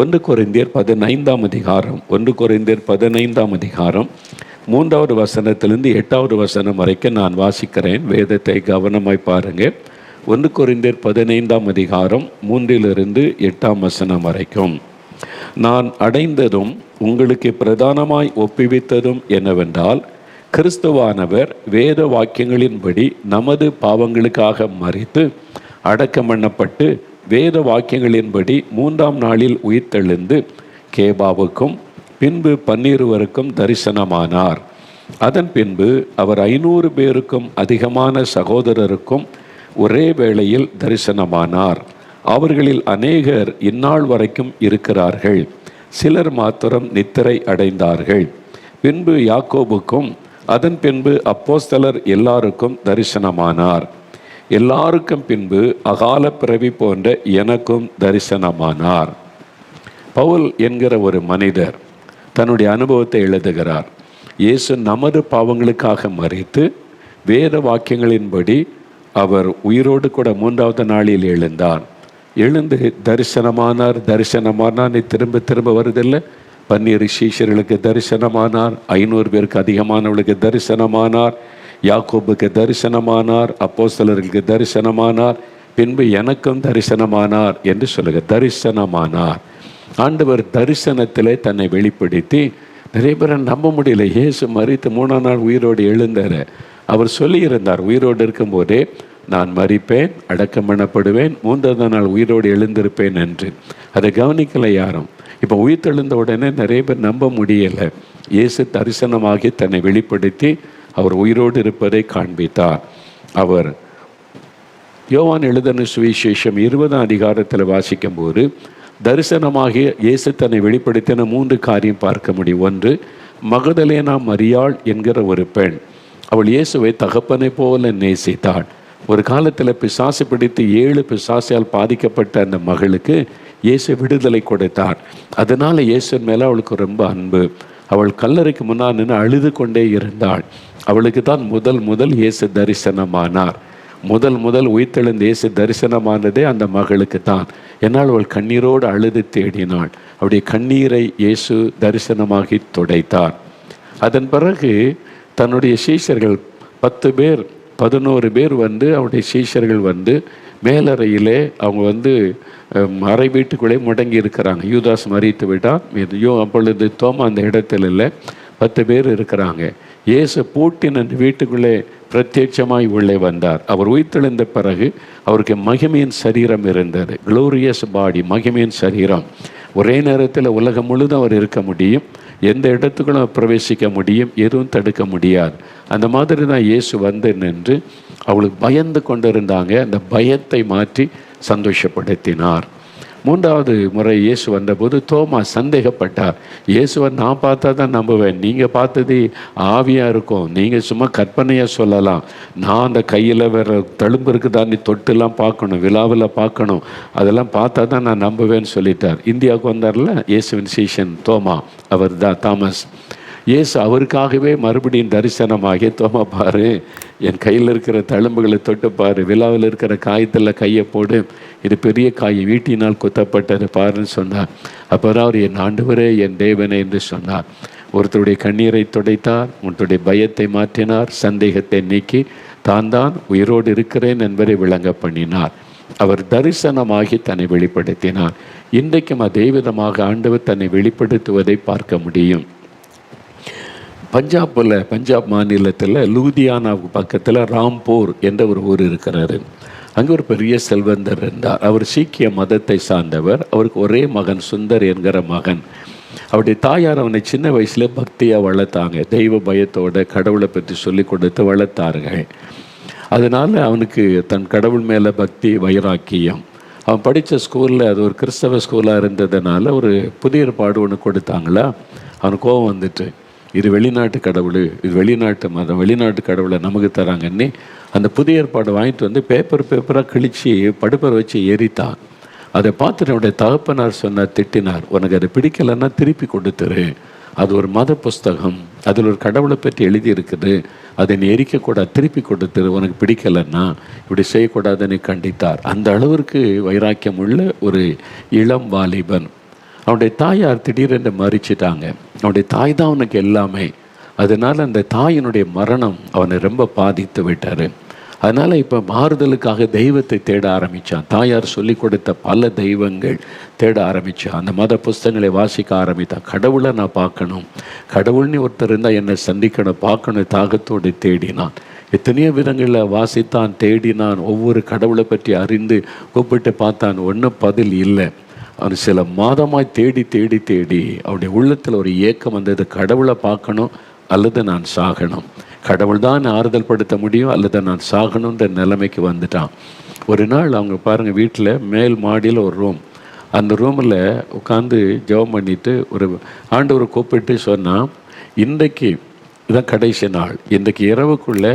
1 கொரிந்தியர் 15ஆம் அதிகாரம் 1 கொரிந்தியர் 15ஆம் அதிகாரம் 3வது வசனத்திலிருந்து 8வது வசனம் வரைக்கும் நான் வாசிக்கிறேன். வேதத்தை கவனமாய் பாருங்க. 1 கொரிந்தியர் 15ஆம் அதிகாரம் 3லிருந்து 8ஆம் வசனம் வரைக்கும். நான் அடைந்ததும் உங்களுக்கு பிரதானமாய் ஒப்புவித்ததும் என்னவென்றால், கிறிஸ்துவானவர் வேத வாக்கியங்களின்படி நமது பாவங்களுக்காக மரித்து அடக்கம் பண்ணப்பட்டு வேத வாக்கியங்களின்படி 3ஆம் நாளில் உயிர்த்தெழுந்து கேபாவுக்கும் பின்பு 12 தரிசனமானார். அதன் பின்பு அவர் 500 பேருக்கும் அதிகமான சகோதரருக்கும் ஒரே வேளையில் தரிசனமானார். அவர்களில் அநேகர் இந்நாள் வரைக்கும் இருக்கிறார்கள், சிலர் மாத்திரம் நித்திரை அடைந்தார்கள். பின்பு யாக்கோபுக்கும் அதன் பின்பு அப்போஸ்தலர் எல்லாருக்கும் தரிசனமானார். எல்லாருக்கும் பின்பு அகால பிறவி போன்ற எனக்கும் தரிசனமானார். பவுல் என்கிற ஒரு மனிதர் தன்னுடைய அனுபவத்தை எழுதுகிறார். இயேசு நமது பாவங்களுக்காக மரித்து வேத வாக்கியங்களின்படி அவர் உயிரோடு கூட 3வது நாளில் எழுந்து தரிசனமானார். திரும்ப திரும்ப வருதில்லை. 12 சீஷர்களுக்கு தரிசனமானார், 500 பேருக்கு அதிகமானவர்களுக்கு தரிசனமானார், யாக்கோபுக்கு தரிசனமானார், அப்போஸ்தலர்களுக்கு தரிசனமானார், பின்பு எனக்கும் தரிசனமானார் என்று சொல்லுங்க. தரிசனமானார். ஆண்டவர் தரிசனத்திலே தன்னை வெளிப்படுத்தி நிறைய பேரை நம்ப முடியல. இயேசு மரித்து 3ஆம் நாள் உயிரோடு எழுந்தார். அவர் சொல்லியிருந்தார், உயிரோடு இருக்கும்போதே நான் மரிப்பேன், அடக்கம் பண்ணப்படுவேன், 3ஆம் நாள் உயிரோடு எழுந்திருப்பேன் என்று. அதை கவனிக்கலை யாரும். இப்போ உயிர்த்தெழுந்த உடனே நிறைய பேர் நம்ப முடியலை. இயேசு தரிசனமாகி தன்னை வெளிப்படுத்தி அவர் உயிரோடு இருப்பதை காண்பித்தார். அவர் யோவான் எழுதின சுவிசேஷம் 20ஆம் அதிகாரத்தில் வாசிக்கும் போது தரிசனமாகி இயேசு தன்னை வெளிப்படுத்தின 3 காரியம் பார்க்க முடியும். 1, மகதலேனா மரியாள் என்கிற ஒரு பெண், அவள் இயேசுவை தகப்பனை போல நேசித்தாள். ஒரு காலத்தில் பிசாசு பிடித்து 7 பிசாசால் பாதிக்கப்பட்ட அந்த மகளுக்கு இயேசு விடுதலை கொடுத்தார். அதனால் இயேசுவின் மேலே அவளுக்கு ரொம்ப அன்பு. அவள் கல்லறைக்கு முன்னால் நின்று அழுது கொண்டே இருந்தாள். அவளுக்கு தான் முதல் இயேசு தரிசனமானார். முதல் உயிர்த்தெழுந்த இயேசு தரிசனமானதே அந்த மகளுக்கு தான். என்னால் அவள் கண்ணீரோடு அழுது தேடினாள். அவருடைய கண்ணீரை இயேசு தரிசனமாகி துடைத்தார். அதன் பிறகு தன்னுடைய சீஷர்கள் 10 பேர் 11 பேர் அவருடைய சீஷர்கள் மேலறையிலே அவங்க அறை வீட்டுக்குள்ளே முடங்கி இருக்கிறாங்க. யூதாஸ் மரித்து விட்டான். அப்பொழுது தோமா அந்த இடத்துல இல்லை. 10 பேர் இருக்கிறாங்க. இயேசு பூட்டின் அந்த வீட்டுக்குள்ளே பிரத்யட்சமாய் உள்ளே வந்தார். அவர் உயிர்த்தெழுந்த பிறகு அவருக்கு மகிமையின் சரீரம் இருந்தது. க்ளோரியஸ் பாடி, மகிமையின் சரீரம். ஒரே நேரத்தில் உலகம் முழுதும் அவர் இருக்க முடியும், எந்த இடத்துக்குள்ளும் பிரவேசிக்க முடியும், எதுவும் தடுக்க முடியாது. அந்த மாதிரி தான் இயேசு நின்று அவளுக்கு பயந்து கொண்டிருந்தாங்க. அந்த பயத்தை மாற்றி சந்தோஷப்படுத்தினார். 3வது முறை இயேசு வந்தபோது தோமா சந்தேகப்பட்டார். இயேசுவை நான் பார்த்தா தான் நம்புவேன், நீங்கள் பார்த்தது ஆவியாக இருக்கும், நீங்கள் சும்மா கற்பனையாக சொல்லலாம், நான் அந்த கையில் வேறு தழும்பு இருக்குதான்னு தொட்டுலாம் பார்க்கணும், விழாவில் பார்க்கணும், அதெல்லாம் பார்த்தா தான் நான் நம்புவேன்னு சொல்லிட்டார். இந்தியாவுக்கு வந்தார்ல இயேசுவின் சீஷன் தோமா, அவர் தான் தாமஸ். இயேசு அவருக்காகவே மறுபடியும் தரிசனமாகி, தோமா பாரு, என் கையில் இருக்கிற தழும்புகளை தொட்டு பாரு, விழாவில் இருக்கிற காயத்தில் கையை போடு, இது பெரிய காய், வீட்டினால் குத்தப்பட்டது பாருன்னு சொன்னார். அப்புறம் அவர் என் ஆண்டவரே, என் தேவனே என்று சொன்னார். ஒருத்தருடைய கண்ணீரை துடைத்தார், ஒருத்தருடைய பயத்தை மாற்றினார், சந்தேகத்தை நீக்கி தான் உயிரோடு இருக்கிறேன் என்பதை விளங்க பண்ணினார். அவர் தரிசனமாகி தன்னை வெளிப்படுத்தினார். இன்றைக்கும் அதே விதமாக ஆண்டவர் தன்னை வெளிப்படுத்துவதை பார்க்க முடியும். பஞ்சாப் மாநிலத்தில் லூதியானாவுக்கு பக்கத்தில் ராம்பூர் என்ற ஒரு ஊர் இருக்கிறாரு. அங்கே ஒரு பெரிய செல்வந்தர் இருந்தார். அவர் சீக்கிய மதத்தை சார்ந்தவர். அவருக்கு ஒரே மகன், சுந்தர் என்கிற மகன். அவருடைய தாயார் அவனை சின்ன வயசில் பக்தியாக வளர்த்தாங்க. தெய்வ பயத்தோட கடவுளை பற்றி சொல்லி கொடுத்து வளர்த்தார்கள். அதனால் அவனுக்கு தன் கடவுள் மேலே பக்தி, வைராக்கியம். அவன் படித்த ஸ்கூலில் அது ஒரு கிறிஸ்தவ ஸ்கூலாக இருந்ததுனால ஒரு புதிய ஏற்பாடு ஒன்று கொடுத்தாங்களா, அவனுக்கு கோபம் வந்துட்டு, இது வெளிநாட்டு கடவுள், இது வெளிநாட்டு மதம், வெளிநாட்டு கடவுளை நமக்கு தராங்கன்னே அந்த புதிய ஏற்பாடு வாங்கிட்டு பேப்பராக கிழித்து படுப்பரை வச்சு எரித்தான். அதை பார்த்துட்டு அவனுடைய தகப்பனார் சொன்னார், திட்டினார், உனக்கு அதை பிடிக்கலைன்னா திருப்பி கொடுத்துரு, அது ஒரு மத புஸ்தகம், அதில் ஒரு கடவுளை பற்றி எழுதியிருக்குது, அதை நீ எரிக்கக்கூடாது, திருப்பி கொடுத்துரு, உனக்கு பிடிக்கலைன்னா இப்படி செய்யக்கூடாதுன்னு கண்டித்தார். அந்த அளவிற்கு வைராக்கியம் உள்ள ஒரு இளம் வாலிபன். அவனுடைய தாயார் திடீரென்று மறிச்சிட்டாங்க. அவனுடைய தாய் தான் அவனுக்கு எல்லாமே. அதனால் அந்த தாயினுடைய மரணம் அவனை ரொம்ப பாதித்து விட்டார். அதனால் இப்போ மாறுதலுக்காக தெய்வத்தை தேட ஆரம்பித்தான். தாயார் சொல்லி கொடுத்த பல தெய்வங்கள் தேட ஆரம்பித்தான். அந்த மத புஸ்தகங்களை வாசிக்க ஆரம்பித்தான். கடவுளை நான் பார்க்கணும், கடவுள்னு ஒருத்தர் இருந்தால் என்னை சந்திக்கணும், பார்க்கணும் தாகத்தோடு தேடினான். எத்தனையோ விதங்களில் வாசித்தான், தேடினான், ஒவ்வொரு கடவுளை பற்றி அறிந்து கூப்பிட்டு பார்த்தான். ஒன்றும் பதில் இல்லை. அவன் சில மாதமாய் தேடி தேடி தேடி அவருடைய உள்ளத்தில் ஒரு ஏக்கம் வந்தது, கடவுளை பார்க்கணும் அல்லது நான் சாகணும், கடவுள் தான் ஆறுதல் படுத்த முடியும் அல்லது நான் சாகணுன்ற நிலைமைக்கு வந்துட்டான். ஒரு நாள் அவங்க பாருங்கள், வீட்டில் மேல் மாடியில் ஒரு ரூம், அந்த ரூமில் உட்காந்து ஜெபம் பண்ணிவிட்டு ஒரு ஆண்டவரை கூப்பிட்டு சொன்னால், இன்றைக்கு இதான் கடைசி நாள், இன்றைக்கு இரவுக்குள்ளே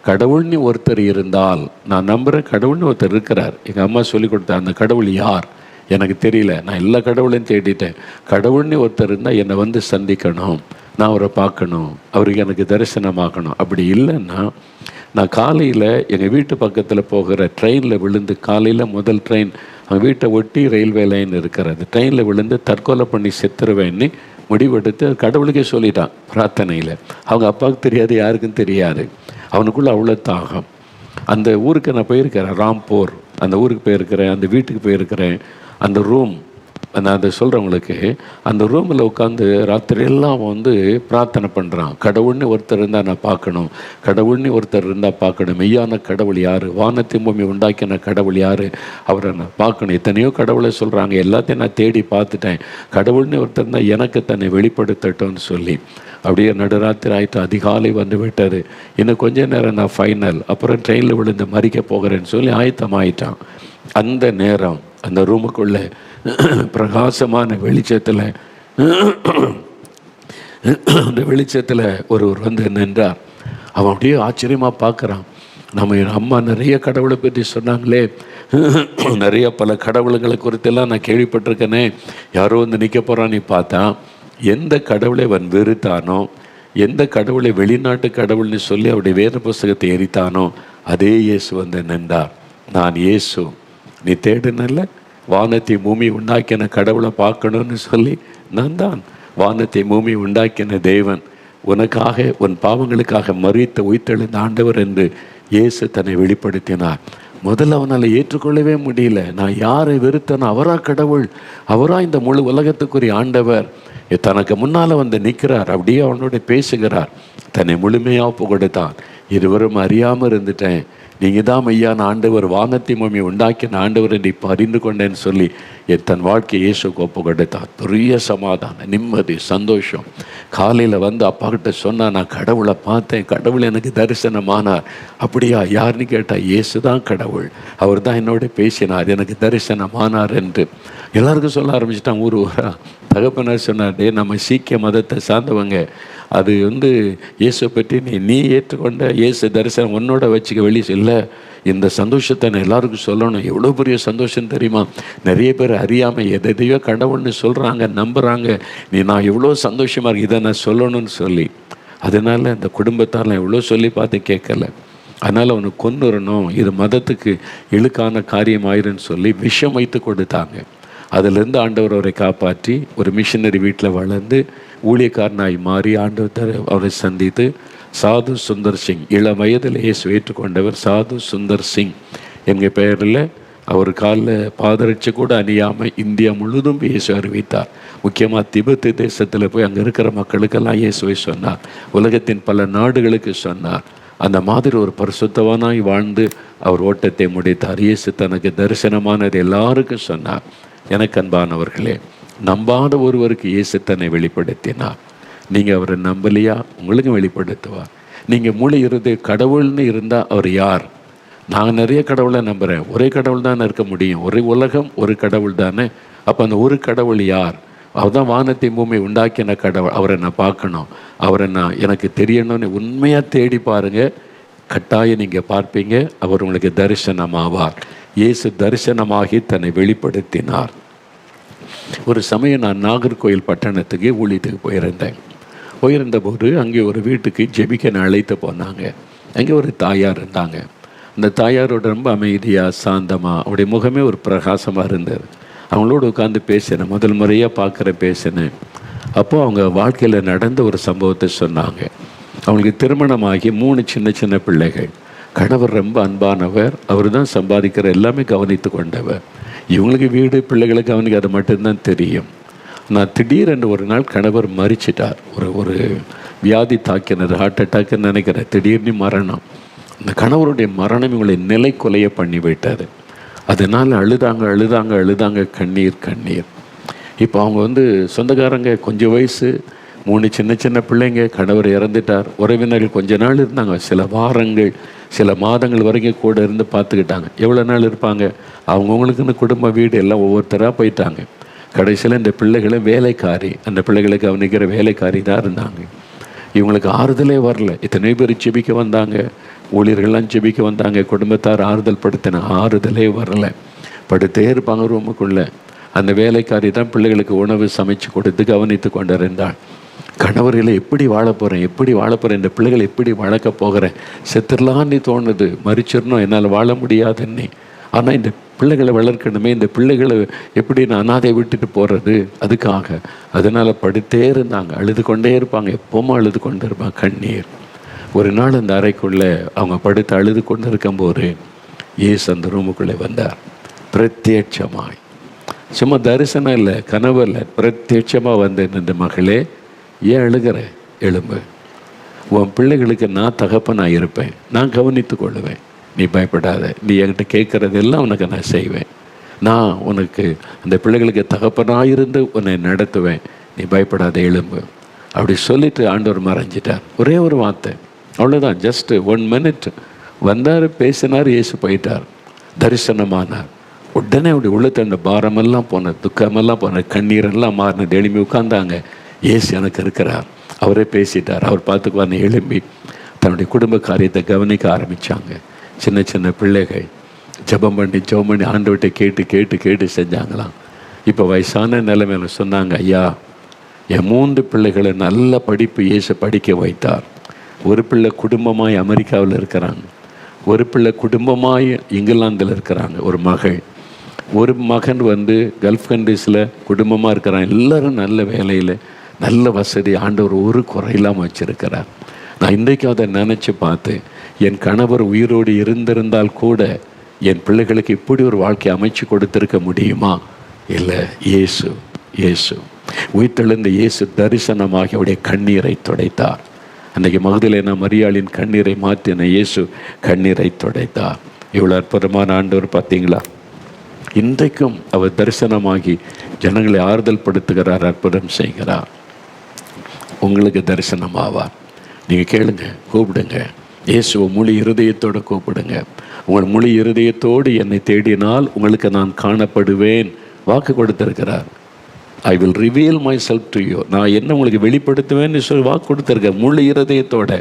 கடவுள்னு ஒருத்தர் இருந்தால், நான் நம்புகிறேன் கடவுள்னு ஒருத்தர் இருக்கிறார். எங்கள் அம்மா சொல்லி கொடுத்தா, அந்த கடவுள் யார் எனக்கு தெரியல, நான் எல்லா கடவுளையும் தேடிட்டேன், கடவுள்னு ஒருத்தர் இருந்தால் என்னை வந்து சந்திக்கணும், நான் அவரை பார்க்கணும், அவருக்கு எனக்கு தரிசனமாகணும். அப்படி இல்லைன்னா நான் காலையில் எங்கள் வீட்டு பக்கத்தில் போகிற ட்ரெயினில் விழுந்து, காலையில் முதல் ட்ரெயின் அவங்க வீட்டை ஒட்டி ரயில்வே லைன் இருக்கிறது, ட்ரெயினில் விழுந்து தற்கொலை பண்ணி செத்துருவேன்னு முடிவெடுத்து கடவுளுக்கே சொல்லிட்டான் பிரார்த்தனையில். அவங்க அப்பாவுக்கு தெரியாது, யாருக்கும் தெரியாது. அவனுக்குள்ளே அவ்வளோ தாகம். அந்த ஊருக்கு நான் போயிருக்கிறேன், ராம்பூர், அந்த ஊருக்கு போயிருக்கிறேன், அந்த வீட்டுக்கு போயிருக்கிறேன். அந்த ரூம் நான் அதை சொல்கிறவங்களுக்கு, அந்த ரூமில் உட்காந்து ராத்திரி எல்லாம் வந்து பிரார்த்தனை பண்ணுறான். கடவுள்னு ஒருத்தர் இருந்தால் நான் பார்க்கணும், கடவுள்னு ஒருத்தர் இருந்தால் பார்க்கணும், மெய்யான கடவுள் யார், வானத்தின் பூமி உண்டாக்கின கடவுள் யார், அவரை நான் பார்க்கணும். எத்தனையோ கடவுளை சொல்கிறாங்க, எல்லாத்தையும் நான் தேடி பார்த்துட்டேன், கடவுள்னு ஒருத்தர் இருந்தால் எனக்கு தன்னை வெளிப்படுத்தட்டும்னு சொல்லி அப்படியே நடுராத்திரி ஆகிட்டு அதிகாலை வந்து விட்டது. இன்னும் கொஞ்ச நேரம் நான் ஃபைனல், அப்புறம் ட்ரெயினில் விழுந்து மறிக்க போகிறேன்னு சொல்லி ஆயத்தமாயிட்டான். அந்த நேரம் அந்த ரூமுக்குள்ளே பிரகாசமான வெளிச்சத்தில், அந்த வெளிச்சத்தில் ஒருவர் வந்து நின்றார். அவன் அப்படியே ஆச்சரியமாக பார்க்குறான். நம்ம அம்மா நிறைய கடவுளை பற்றி சொன்னாங்களே, நிறைய பல கடவுளுங்களை குறித்தெல்லாம் நான் கேள்விப்பட்டிருக்கேனே, யாரோ வந்து நிற்க போகிறான்னு பார்த்தா, எந்த கடவுளை அவன் வெறுத்தானோ, எந்த கடவுளை வெளிநாட்டு கடவுள்னு சொல்லி அவருடைய வேத புஸ்தகத்தை எரித்தானோ, அதே இயேசு வந்து நின்றார். நான் இயேசு, நீ தேடுனல்ல, வானத்தை பூமி உண்டாக்கின கடவுளை பார்க்கணும்னு சொல்லி, நான் தான் வானத்தை பூமி உண்டாக்கின தேவன், உனக்காக உன் பாவங்களுக்காக மரித்த உயிர்த்தெழுந்த ஆண்டவர் என்று இயேசு தன்னை வெளிப்படுத்தினார். முதல்ல அவனால் ஏற்றுக்கொள்ளவே முடியல. நான் யாரை வெறுத்தனோ அவரா கடவுள், அவரா இந்த முழு உலகத்துக்குரிய ஆண்டவர் தனக்கு முன்னால் வந்து நிற்கிறார், அப்படியே அவனோட பேசுகிறார், தன்னை முழுமையாக ஒப்பு கொடுத்தான். இருவரும் அறியாமல் இருந்துட்டேன், நீங்கள் தான் மெய்யான ஆண்டவர், வானத்தை பூமி உண்டாக்கின ஆண்டவர் என்று இப்போ அறிந்து கொண்டேன்னு சொல்லி தன் வாழ்க்கையை இயேசுக்கு ஒப்பு கொடுத்தார். பெரிய சமாதானம், நிம்மதி, சந்தோஷம். காலையில் வந்து அப்பா கிட்ட சொன்னால், நான் கடவுளை பார்த்தேன், கடவுள் எனக்கு தரிசனமானார். அப்படியா, யாருன்னு கேட்டால், இயேசு தான் கடவுள், அவர் தான் என்னோட பேசினார், எனக்கு தரிசனமானார் என்று எல்லாருக்கும் சொல்ல ஆரம்பிச்சிட்டான். ஊரா தகப்பனார் சொன்னார், நம்ம சீக்கிய மதத்தை சார்ந்தவங்க, அது வந்து இயேசு பற்றி நீ ஏற்றுக்கொண்ட இயேசு தரிசனம் உன்னோட வச்சுக்க, வெளியே இல்லை, இந்த சந்தோஷத்தை நான் எல்லாருக்கும் சொல்லணும். எவ்வளோ பெரிய சந்தோஷம் தெரியுமா, நிறைய பேர் அறியாமல் எதையோ கடவுள்னு சொல்கிறாங்க, நம்புகிறாங்க, நான் எவ்வளோ சந்தோஷமாக இருக்கு, இதை நான் சொல்லணும்னு சொல்லி. அதனால் இந்த குடும்பத்தாரெலாம் எவ்வளோ சொல்லி பார்த்து கேட்கல. அதனால் அவனுக்கு கொன்னுறணும், இது மதத்துக்கு இழுக்கான காரியம் ஆயிருன்னு சொல்லி விஷம் வைத்து கொடுத்தாங்க. அதிலிருந்து ஆண்டவர் அவரை காப்பாற்றி ஒரு மிஷினரி வீட்டில் வளர்ந்து ஊழியக்காரனாய் மாறி ஆண்டவர் அவரை சந்தித்து, சாது சுந்தர் சிங், இளம் வயதில் இயேசு ஏற்றுக்கொண்டவர் சாது சுந்தர் சிங் எங்கள் பெயரில் அவர் காலில் பாதரட்சி கூட அணியாமல் இந்தியா முழுதும் இயேசு அறிவித்தார். முக்கியமாக திபெத்து தேசத்தில் போய் அங்கே இருக்கிற மக்களுக்கெல்லாம் இயேசுவை சொன்னார், உலகத்தின் பல நாடுகளுக்கு சொன்னார். அந்த மாதிரி ஒரு பரிசுத்தவானாய் வாழ்ந்து அவர் ஓட்டத்தை முடித்தார். இயேசு தனக்கு தரிசனமானது எல்லாருக்கும் சொன்னார். எனக்கு அன்பானவர்களே, நம்பாத ஒருவருக்கு இயேசு தன்னை வெளிப்படுத்தினார். நீங்கள் அவரை நம்பலையா, உங்களுக்கும் வெளிப்படுத்துவார். நீங்கள் மூளை இருந்து கடவுள்னு இருந்தால் அவர் யார்? நான் நிறைய கடவுளை நம்புகிறேன், ஒரே கடவுள் தானே இருக்க முடியும், ஒரே உலகம் ஒரு கடவுள் தானே. அப்போ அந்த ஒரு கடவுள் யார்? அவர் தான் வானத்தை பூமி உண்டாக்கின கடவுள். அவரை நான் பார்க்கணும், அவரை நான் எனக்கு தெரியணும்னு உண்மையாக தேடி பாருங்கள், கட்டாயம் நீங்கள் பார்ப்பீங்க, அவர் உங்களுக்கு தரிசனமாவார். இயேசு தரிசனமாகி தன்னை வெளிப்படுத்தினார். ஒரு சமயம் நான் நாகர்கோயில் பட்டணத்துக்கு ஊழியத்துக்கு போயிருந்தபோது அங்கே ஒரு வீட்டுக்கு ஜெபிக்க அழைத்து போனாங்க. அங்கே ஒரு தாயார் இருந்தாங்க. அந்த தாயாரோட ரொம்ப அமைதியாக சாந்தமாக, அவருடைய முகமே ஒரு பிரகாசமாக இருந்தது. அவங்களோட உட்காந்து பேசினேன், முதல் முறையாக பார்க்குற பேசினேன். அப்போது அவங்க வாழ்க்கையில் நடந்த ஒரு சம்பவத்தை சொன்னாங்க. அவங்களுக்கு திருமணமாகி 3 சின்ன சின்ன பிள்ளைகள். கணவர் ரொம்ப அன்பானவர், அவர் தான் சம்பாதிக்கிற எல்லாமே கவனித்து கொண்டவர். இவங்களுக்கு வீடு பிள்ளைகளை கவனிக்க அது மட்டும்தான் தெரியும். நான் திடீரென்று ஒரு நாள் கணவர் மரிச்சிட்டார். ஒரு வியாதி தாக்கினது, ஹார்ட் அட்டாக்குன்னு நினைக்கிறேன். திடீர்னு மரணம். இந்த கணவருடைய மரணம் இவங்களை நிலை கொலைய பண்ணி விட்டார். அதனால் அழுதாங்க, கண்ணீர். இப்போ அவங்க சொந்தக்காரங்க, கொஞ்சம் வயசு, 3 சின்ன சின்ன பிள்ளைங்க, கணவர் இறந்துட்டார். உறவினர்கள் கொஞ்ச நாள் இருந்தாங்க, சில வாரங்கள் சில மாதங்கள் வரைக்கும் கூட இருந்து பார்த்துக்கிட்டாங்க. எவ்வளோ நாள் இருப்பாங்க? அவங்கவுங்களுக்குன்னு குடும்ப வீடு எல்லாம் ஒவ்வொருத்தராக போயிட்டாங்க. கடைசியில் இந்த பிள்ளைகளை வேலைக்காரி, அந்த பிள்ளைகளை கவனிக்கிற வேலைக்காரி தான் இருந்தாங்க. இவங்களுக்கு ஆறுதலே வரல. இத்தனை பேர் செபிக்க வந்தாங்க, ஊழியர்கள்லாம் செபிக்க வந்தாங்க, குடும்பத்தார் ஆறுதல் படுத்தின, ஆறுதலே வரலை. படுத்தே இருப்பாங்க ரூமுக்குள்ளே. அந்த வேலைக்காரி தான் பிள்ளைகளுக்கு உணவு சமைச்சு கொடுத்து கவனித்து கொண்டு இருந்தாள். கணவர்களை எப்படி வாழ போகிறேன், இந்த பிள்ளைகளை எப்படி வளர்க்க போகிறேன், செத்துடலான்னு தோணுது, மறிச்சிடணும், என்னால் வாழ முடியாதுன்னு. ஆனால் இந்த பிள்ளைகளை வளர்க்கணுமே, இந்த பிள்ளைகளை எப்படி நான் அனாதை விட்டுட்டு போகிறது, அதுக்காக. அதனால் படுத்தே இருந்தாங்க, அழுது கொண்டே இருப்பாங்க, எப்பவும் அழுது கொண்டு இருப்பாங்க, கண்ணீர். ஒரு நாள் அந்த அறைக்குள்ளே அவங்க படுத்து அழுது கொண்டு இருக்கும்போது இயேசு அந்த ரூமுக்குள்ளே வந்தார். பிரத்யட்சமாய், சும்மா தரிசனம் இல்லை, கனவு இல்லை, பிரத்யட்சமாக வந்து இந்த மகளே, ஏன் அழுகிற, எழும்பு, உன் பிள்ளைகளுக்கு நான் தகப்பனாக இருப்பேன், நான் கவனித்து கொள்ளுவேன், நீ பயப்படாத, நீ என்கிட்ட கேட்குறதெல்லாம் உனக்கு நான் செய்வேன், நான் உனக்கு அந்த பிள்ளைகளுக்கு தகப்பனாக இருந்து உன்னை நடத்துவேன், நீ பயப்படாத, எழும்பு. அப்படி சொல்லிட்டு ஆண்டவர் மறைஞ்சிட்டார். ஒரே ஒரு வார்த்தை, அவ்வளோதான், ஜஸ்ட்டு 1 minute வந்தார், பேசினார், இயேசு போயிட்டார், தரிசனமானார். உடனே அப்படி உள்ளத்தை அந்த பாரமெல்லாம் போன, துக்கமெல்லாம் போன, கண்ணீரெல்லாம் மாறினது. எழும்பி உட்கார்ந்தாங்க. இயேசு எனக்கு இருக்கிறார், அவரே பேசிட்டார், அவர் பார்த்துக்குவான்னு எழும்பி தன்னுடைய குடும்ப காரியத்தை கவனிக்க ஆரம்பித்தாங்க. சின்ன சின்ன பிள்ளைகள் ஜெபம் பண்ணி ஆண்டவர்கிட்ட கேட்டு செஞ்சாங்களாம். இப்போ வயசான நிலைமையில சொன்னாங்க, ஐயா, என் 3 பிள்ளைகளை நல்ல படிப்பு இயேசு படிக்க வைத்தார். ஒரு பிள்ளை குடும்பமாய் அமெரிக்காவில் இருக்கிறாங்க, ஒரு பிள்ளை குடும்பமாய் இங்கிலாந்தில் இருக்கிறாங்க, ஒரு மகள், ஒரு மகன் கல்ஃப் கண்ட்ரீஸில் குடும்பமாக இருக்கிறான். எல்லோரும் நல்ல வேலையில், நல்ல வசதி, ஆண்டவர் ஒரு குறையில்லாமல் வச்சுருக்கிறார். நான் இன்றைக்கும் அதை நினச்சி பார்த்து, என் கணவர் உயிரோடு இருந்திருந்தால் கூட என் பிள்ளைகளுக்கு இப்படி ஒரு வாழ்க்கையை அமைச்சு கொடுத்துருக்க முடியுமா? இல்லை. இயேசு உயிர்த்தெழுந்த இயேசு தரிசனமாகி அவருடைய கண்ணீரை துடைத்தார். அன்றைக்கு மகதலேனா மரியாளின் கண்ணீரை மாற்றின இயேசு கண்ணீரை துடைத்தார். இவ்வளோ அற்புதமான ஆண்டவர் பார்த்தீங்களா? இன்றைக்கும் அவர் தரிசனமாகி ஜனங்களை ஆறுதல் படுத்துகிறார், அற்புதம் செய்கிறார். உங்களுக்கு தரிசனமாவார். நீங்கள் கேளுங்க, கூப்பிடுங்க, இயேசுவை முழு இருதயத்தோடு கூப்பிடுங்க. உங்கள் முழு இருதயத்தோடு என்னை தேடினால் உங்களுக்கு நான் காணப்படுவேன் வாக்கு கொடுத்திருக்கிறார். I will reveal my self to you, நான் என்ன உங்களுக்கு வெளிப்படுத்துவேன்னு சொல்லி வாக்கு கொடுத்துருக்கேன். முழு இருதயத்தோட,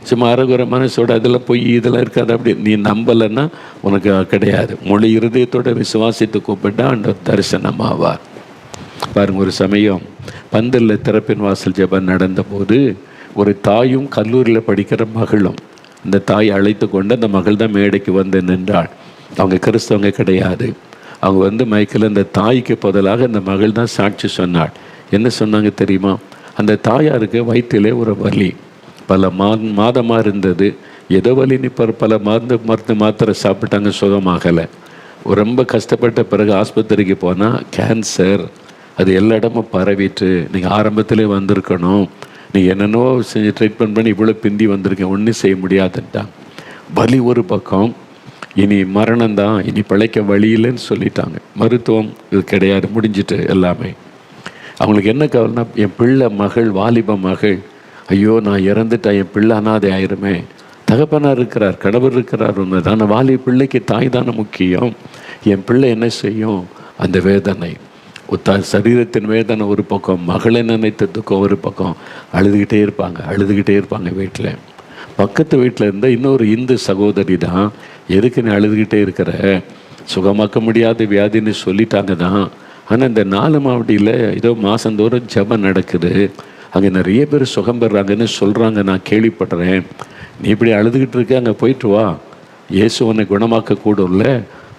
சும்மா அறகுற மனசோட அதெல்லாம் போய் இதெல்லாம் இருக்காது. அப்படி நீ நம்பலைன்னா உனக்கு கிடையாது. முழு இருதயத்தோட விசுவாசித்து கூப்பிட்டா அந்த தரிசனமாவார். பாருங்க, ஒரு சமயம் பந்தலில் திறப்பின் வாசல் ஜெபம் நடந்தபோது ஒரு தாயும் கல்லூரியில் படிக்கிற மகளும், அந்த தாயை அழைத்து கொண்டு அந்த மகள் தான் மேடைக்கு வந்து நின்றாள். அவங்க கிறிஸ்தவங்க கிடையாது. அவங்க மைக்கில் அந்த தாய்க்கு பதிலாக அந்த மகள் தான் சாட்சி சொன்னாள். என்ன சொன்னாங்க தெரியுமா? அந்த தாயாருக்கு வயிற்றிலே ஒரு வலி, பல மாதமாக இருந்தது. ஏதோ வலி பல மருந்து மாத்திரை சாப்பிட்டாங்க, சுகமாகலை. ரொம்ப கஷ்டப்பட்ட பிறகு ஆஸ்பத்திரிக்கு போனால் கேன்சர், அது எல்லா இடமும் பரவிட்டு, நீங்கள் ஆரம்பத்திலே வந்திருக்கணும், நீங்கள் என்னென்னோ செஞ்சு ட்ரீட்மெண்ட் பண்ணி இவ்வளோ பிந்தி வந்திருக்கேன், ஒன்றும் செய்ய முடியாதுன்ட்டாங்க. வலி ஒரு பக்கம், இனி மரணம்தான், இனி பிழைக்க வழி இல்லைன்னு சொல்லிட்டாங்க. மருத்துவம் இது கிடையாது, முடிஞ்சிட்டு எல்லாமே. அவங்களுக்கு என்ன கவலைனா, என் பிள்ளை மகள், வாலிப மகள், ஐயோ நான் இறந்துட்டேன், என் பிள்ளை அனாதை ஆயிருமே. தகப்பனார் இருக்கிறார், கடவுள் இருக்கிறார் ஒன்று தான், வாலிப பிள்ளைக்கு தாய் தானே முக்கியம். என் பிள்ளை என்ன செய்யும்? அந்த வேதனை, சரீரத்தின் வேதனை ஒரு பக்கம், மகளை நினைத்ததுக்கும் ஒரு பக்கம், அழுதுகிட்டே இருப்பாங்க வீட்டில். பக்கத்து வீட்டில் இருந்தால் இன்னொரு இந்து சகோதரி தான், எதுக்கு நீ அழுதுகிட்டே இருக்கிற, சுகமாக்க முடியாத வியாதின்னு சொல்லிட்டாங்க தான். ஆனால் இந்த 4 மாவட்டியில் ஏதோ மாதந்தோறும் ஜெபம் நடக்குது, அங்கே நிறைய பேர் சுகம் பெறாங்கன்னு சொல்கிறாங்க, நான் கேள்விப்படுறேன். நீ இப்படி அழுதுகிட்டு இருக்க, அங்கே போயிட்டு வா, இயேசு உன்னை குணமாக்க கூடும்ல,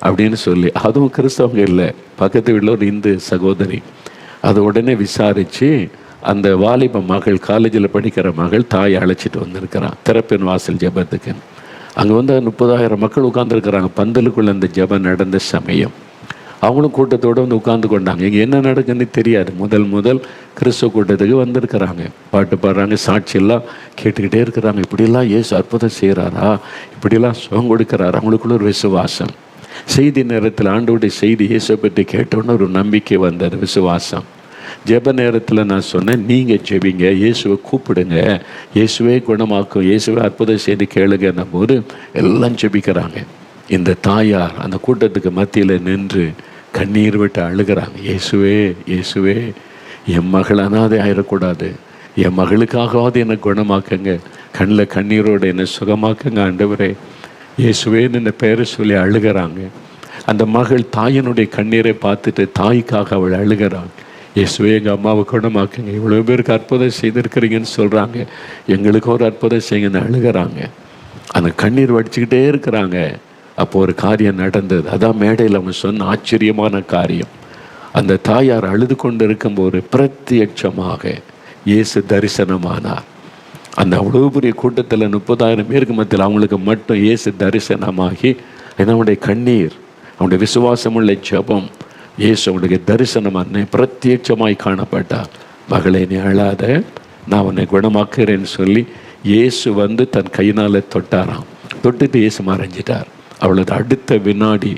அப்படின்னு சொல்லி, அதுவும் கிறிஸ்தவங்க இல்லை, பக்கத்து வீட்டில் ஒரு இந்து சகோதரி. அதை உடனே விசாரித்து அந்த வாலிப மகள், காலேஜில் படிக்கிற மகள் தாயை அழைச்சிட்டு வந்திருக்கிறான் திறப்பின் வாசல் ஜெபத்துக்கு. அங்கே வந்து 30,000 மக்கள் உட்காந்துருக்குறாங்க. பந்தலுக்குள்ளே அந்த ஜெபம் நடந்த சமயம் அவங்களும் கூட்டத்தோடு வந்து உட்கார்ந்து கொண்டாங்க. இங்கே என்ன நடக்குன்னு தெரியாது. முதல் கிறிஸ்துவ கூட்டத்துக்கு வந்திருக்கிறாங்க. பாட்டு பாடுறாங்க, சாட்சியெல்லாம் கேட்டுக்கிட்டே இருக்கிறாங்க. இப்படிலாம் இயேசு அற்புதம் செய்கிறாரா, இப்படிலாம் சுகம் கொடுக்குறாரா. அவங்களுக்குள்ள ஒரு விசுவாசம். செய்தி நேரத்தில் ஆண்டவருடைய செய்தி இயேசுவை பற்றி கேட்டோன்னு ஒரு நம்பிக்கை வந்தது, விசுவாசம். ஜெப நேரத்தில் நான் சொன்னேன், நீங்கள் ஜெபிங்க, இயேசுவை கூப்பிடுங்க, இயேசுவே குணமாக்கும், இயேசுவே அற்புதம் செய்து கேளுங்கன்ன போது எல்லாம் ஜெபிக்கிறாங்க. இந்த தாயார் அந்த கூட்டத்துக்கு மத்தியில் நின்று கண்ணீர் விட்டு அழுகிறாங்க. இயேசுவே, இயேசுவே, என் மகள் அனாதை ஆயிடக்கூடாது, என் மகளுக்காகவாது என்னை குணமாக்குங்க, கண்ணில் கண்ணீரோடு என்னை சுகமாக்குங்க ஆண்டவரே, இயேசுவேன்னு இந்த பேரை சொல்லி அழுகிறாங்க. அந்த மகள் தாயினுடைய கண்ணீரை பார்த்துட்டு தாய்க்காக அவள் அழுகிறாள். இயேசுவே, எங்கள் அம்மாவை குணமாக்குங்க, இவ்வளோ பேருக்கு அற்புதம் செய்திருக்கிறீங்கன்னு சொல்கிறாங்க, எங்களுக்கும் ஒரு அற்புதம் செய்யுங்கன்னு அழுகிறாங்க. அந்த கண்ணீர் வடிச்சுக்கிட்டே இருக்கிறாங்க. அப்போ ஒரு காரியம் நடந்தது. அதான் மேடையில் அவங்க சொன்ன ஆச்சரியமான காரியம். அந்த தாயார் அழுது கொண்டு இருக்கும்போது பிரத்யட்சமாக இயேசு தரிசனமானார். அந்த அவ்வளோ பெரிய கூட்டத்தில் 30,000 பேருக்கு மத்தியில் அவங்களுக்கு மட்டும் இயேசு தரிசனமாகி, அவனுடைய கண்ணீர், அவனுடைய விசுவாசமுள்ள ஜெபம், இயேசு அவனுடைய தரிசனமான பிரத்யட்சமாய் காணப்பட்டார். மகளே, நீ அழாத, நான் உன்னை குணமாக்குறேன்னு சொல்லி இயேசு வந்து தன் கையினால் தொட்டாராம். தொட்டுட்டு இயேசு மறைஞ்சிட்டார். அவளது அடுத்த வினாடி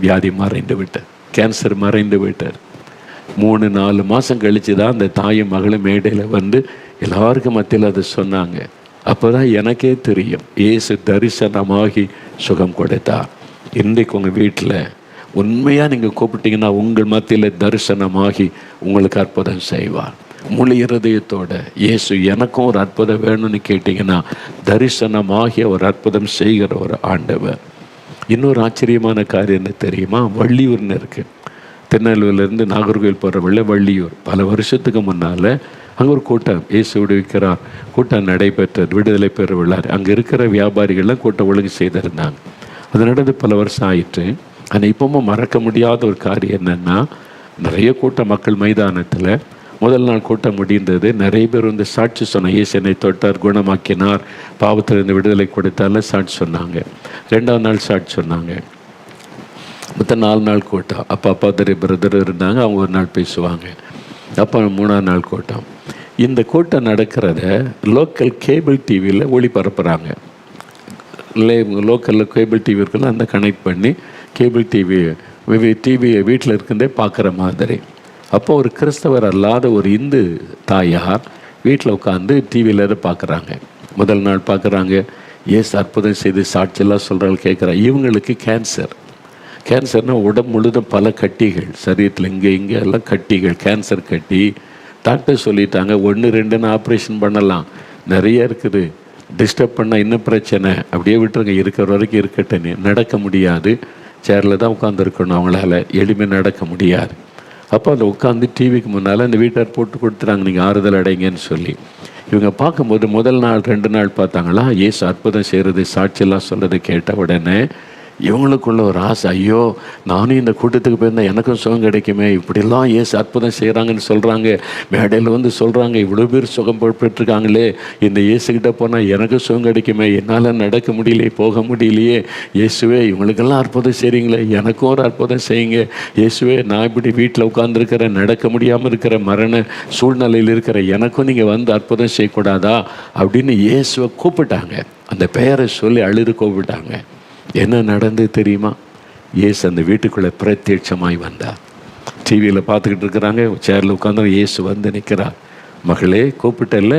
வியாதி மறைந்து விட்டார், கேன்சர் மறைந்து விட்டார். 3-4 மாதம் கழித்து தான் அந்த தாயும் மகளும் மேடையில் வந்து எல்லாருக்கும் மத்தியில் அதை சொன்னாங்க. அப்போ தான் எனக்கே தெரியும், இயேசு தரிசனமாகி சுகம் கொடுத்தார். இன்றைக்கு உங்கள் வீட்டில் உண்மையாக நீங்கள் கூப்பிட்டீங்கன்னா உங்கள் மத்தியில் தரிசனமாகி உங்களுக்கு அற்புதம் செய்வார். முழு இருதயத்தோட இயேசு எனக்கும் ஒரு அற்புதம் வேணும்னு கேட்டிங்கன்னா தரிசனமாகிய ஒரு அற்புதம் செய்கிற ஒரு ஆண்டவர். இன்னொரு ஆச்சரியமான காரியம் என்ன தெரியுமா? வள்ளியூர்னு இருக்குது. திருநெல்வேலியிலேருந்து நாகர்கோவில் போகிற வழியில் வள்ளியூர். பல வருஷத்துக்கு முன்னால் அங்கே ஒரு கூட்டம், இயேசு விடுவிக்கிறார் கூட்டம் நடைபெற்றது, விடுதலை பெற விழா. அங்கே இருக்கிற வியாபாரிகள்லாம் கூட்டம் ஒழுங்கு செய்திருந்தாங்க. அது நடந்து பல வருஷம் ஆயிற்று. ஆனால் இப்போவும் மறக்க முடியாத ஒரு காரியம் என்னென்னா, நிறைய கூட்டம் மக்கள் மைதானத்தில் முதல் நாள் கூட்டம் முடிந்தது. நிறைய பேர் வந்து சாட்சி சொன்னாங்க. இயேசு என்னை தொட்டார், குணமாக்கினார், பாவத்திலிருந்து விடுதலை கொடுத்தால சாட்சி சொன்னாங்க. 2ஆம் நாள் சாட்சி சொன்னாங்க. மொத்தம் 4 நாள் கூட்டம். அப்பா பிரதர் இருந்தாங்க, அவங்க ஒரு நாள் பேசுவாங்க. அப்போ 3ஆம் நாள் கூட்டம். இந்த கூட்டம் நடக்கிறத லோக்கல் கேபிள் டிவியில் ஒளிபரப்புகிறாங்க. லோக்கலில் கேபிள் டிவி இருக்குல்ல, அந்த கனெக்ட் பண்ணி கேபிள் டிவி வீட்டில் இருக்கிறதே பார்க்குற மாதிரி. அப்போ ஒரு கிறிஸ்தவர் அல்லாத ஒரு இந்து தாயார் வீட்டில் உட்காந்து டிவியில் இதை பார்க்குறாங்க. முதல் நாள் பார்க்குறாங்க, இயேசு அற்புதம் செய்து சாட்சியெல்லாம் சொல்கிறாங்க. கேட்குறாங்க, இவங்களுக்கு கேன்சர்னால் உடம்பு முழுதும் பல கட்டிகள், சரீரத்தில் இங்கே எல்லாம் கட்டிகள், கேன்சர் கட்டி. டாக்டர் சொல்லிட்டாங்க 1-2 ஆப்ரேஷன் பண்ணலாம், நிறைய இருக்குது, டிஸ்டர்ப் பண்ணால் இன்னும் பிரச்சனை, அப்படியே விட்டுருங்க, இருக்கிற வரைக்கும் இருக்கட்டுன்னு. நடக்க முடியாது, சேரில் தான் உட்காந்துருக்கணும், அவங்களால எளிமையாக நடக்க முடியாது. அப்போ அதை உட்காந்து டிவிக்கு முன்னால் அந்த வீட்டார் போட்டு கொடுத்துட்டாங்க, நீங்கள் ஆறுதல் அடைங்கன்னு சொல்லி. இவங்க பார்க்கும்போது முதல் நாள் 2 நாள் பார்த்தாங்களா, இயேசு அற்புதம் செய்கிறது, சாட்சியெல்லாம் சொல்கிறது கேட்ட உடனே இவங்களுக்குள்ள ஒரு ஆசை, ஐயோ நானும் இந்த கூட்டத்துக்கு போயிருந்தேன், எனக்கும் சுகம் கிடைக்குமே, இப்படிலாம் இயேசு அற்புதம் செய்கிறாங்கன்னு சொல்கிறாங்க, மேடையில் வந்து சொல்கிறாங்க, இவ்வளோ பேர் சுகம் பெற்றுருக்காங்களே, இந்த இயேசுக்கிட்ட போனால் எனக்கும் சுகம் கிடைக்குமே, என்னால் நடக்க முடியலையே, போக முடியலையே, இயேசுவே இவங்களுக்கெல்லாம் அற்புதம் செய்கிறீங்களே, எனக்கும் ஒரு அற்புதம் செய்யுங்க இயேசுவே, நான் இப்படி வீட்டில் உட்காந்துருக்கிறேன், நடக்க முடியாமல் இருக்கிற மரண சூழ்நிலையில் இருக்கிற எனக்கும் நீங்கள் வந்து அற்புதம் செய்யக்கூடாதா அப்படின்னு இயேசுவை கூப்பிட்டாங்க. அந்த பெயரை சொல்லி அழுது கூப்பிட்டாங்க. என்ன நடந்து தெரியுமா? இயேசு அந்த வீட்டுக்குள்ளே பிரத்யட்சமாய் வந்தார். டிவியில் பார்த்துக்கிட்டு இருக்கிறாங்க, சேரில் உட்காந்து இயேசு வந்து நிற்கிறார். மகளே, கூப்பிட்டல,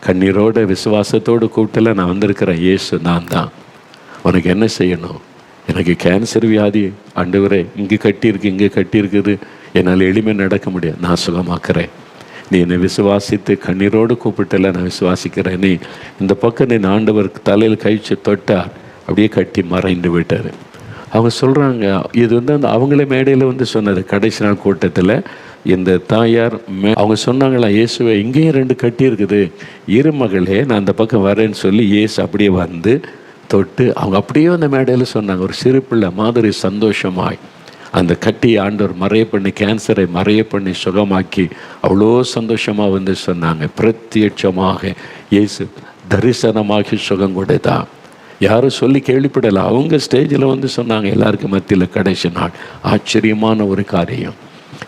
கண்ணீரோட விசுவாசத்தோடு கூப்பிட்டல, நான் வந்திருக்கிறேன், இயேசு நான் தான், உனக்கு என்ன செய்யணும்? எனக்கு கேன்சர் வியாதி ஆண்டவரே, இங்கே கட்டியிருக்குது, என்னால் எளிமை நடக்க முடியாது, நான் சுகமாக்குறேன், நீ என்னை விசுவாசித்து கண்ணீரோடு கூப்பிட்டல, நான் விசுவாசிக்கிறேன், நீ இந்த பக்கம் நீ ஆண்டவருக்கு தலையில் கழிச்சு தொட்டார், அப்படியே கட்டி மறைந்து விட்டார். அவங்க சொல்கிறாங்க, இது வந்து அந்த அவங்களே மேடையில் வந்து சொன்னது. கடைசி நாள் கூட்டத்தில் இந்த தாயார் அவங்க சொன்னாங்களா, இயேசுவை இங்கேயும் 2 கட்டி இருக்குது, இரு மகளே, நான் அந்த பக்கம் வரேன்னு சொல்லி இயேசு அப்படியே வந்து தொட்டு அவங்க அப்படியே அந்த மேடையில் சொன்னாங்க. ஒரு சிறு பிள்ளை மாதிரி சந்தோஷமாய் அந்த கட்டியை ஆண்டவர் மறைய பண்ணி, கேன்சரை மறைய பண்ணி சுகமாக்கி அவ்வளோ சந்தோஷமாக வந்து சொன்னாங்க. பிரத்யட்சமாக இயேசு தரிசனமாகி சுகம் கொடுத்தான். யாரும் சொல்லி கேள்விப்படலை, அவங்க ஸ்டேஜில் வந்து சொன்னாங்க. எல்லாருக்கும் மத்தியில் கடைசி நாள் ஆச்சரியமான ஒரு காரியம்.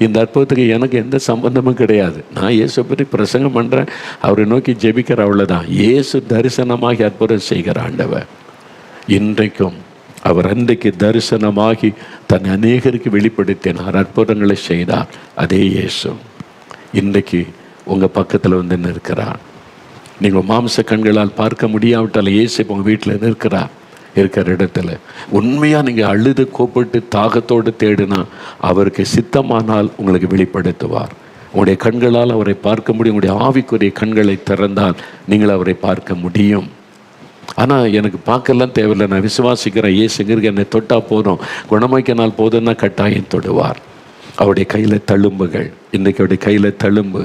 இந்த அற்புதத்துக்கு எனக்கு எந்த சம்பந்தமும் கிடையாது. நான் இயேசு பற்றி பிரசங்கம் பண்ணுறேன், அவரை நோக்கி ஜெபிக்கிற, அவ்வளோதான். இயேசு தரிசனமாகி அற்புதம் செய்கிற ஆண்டவர். இன்றைக்கும் அவர் அன்றைக்கு தரிசனமாகி தன் அநேகருக்கு வெளிப்படுத்தினார், அற்புதங்களை செய்தார். அதே இயேசு இன்றைக்கு உங்கள் பக்கத்தில் வந்து நிற்கிறார். நீங்கள் மாம்ச கண்களால் பார்க்க முடியாவிட்டால் இயேசு இப்போ உங்கள் வீட்டில் இருக்கிற இடத்துல உண்மையாக நீங்கள் அழுது கூப்பிட்டு தாகத்தோடு தேடினா அவருக்கு சித்தமானால் உங்களுக்கு வெளிப்படுத்துவார். உங்களுடைய கண்களால் அவரை பார்க்க முடியும். உங்களுடைய ஆவிக்குரிய கண்களை திறந்தால் நீங்கள் அவரை பார்க்க முடியும். ஆனால் எனக்கு பார்க்கலாம் தேவையில்லை, நான் விசுவாசிக்கிறேன், இயேசுங்கிறது என்னை தொட்டால் போதும், குணமாக்கினால் போதும்னா கட்டாயம் தொடுவார். அவருடைய கையில் தழும்புகள், இன்றைக்கு அவருடைய கையில் தழும்பு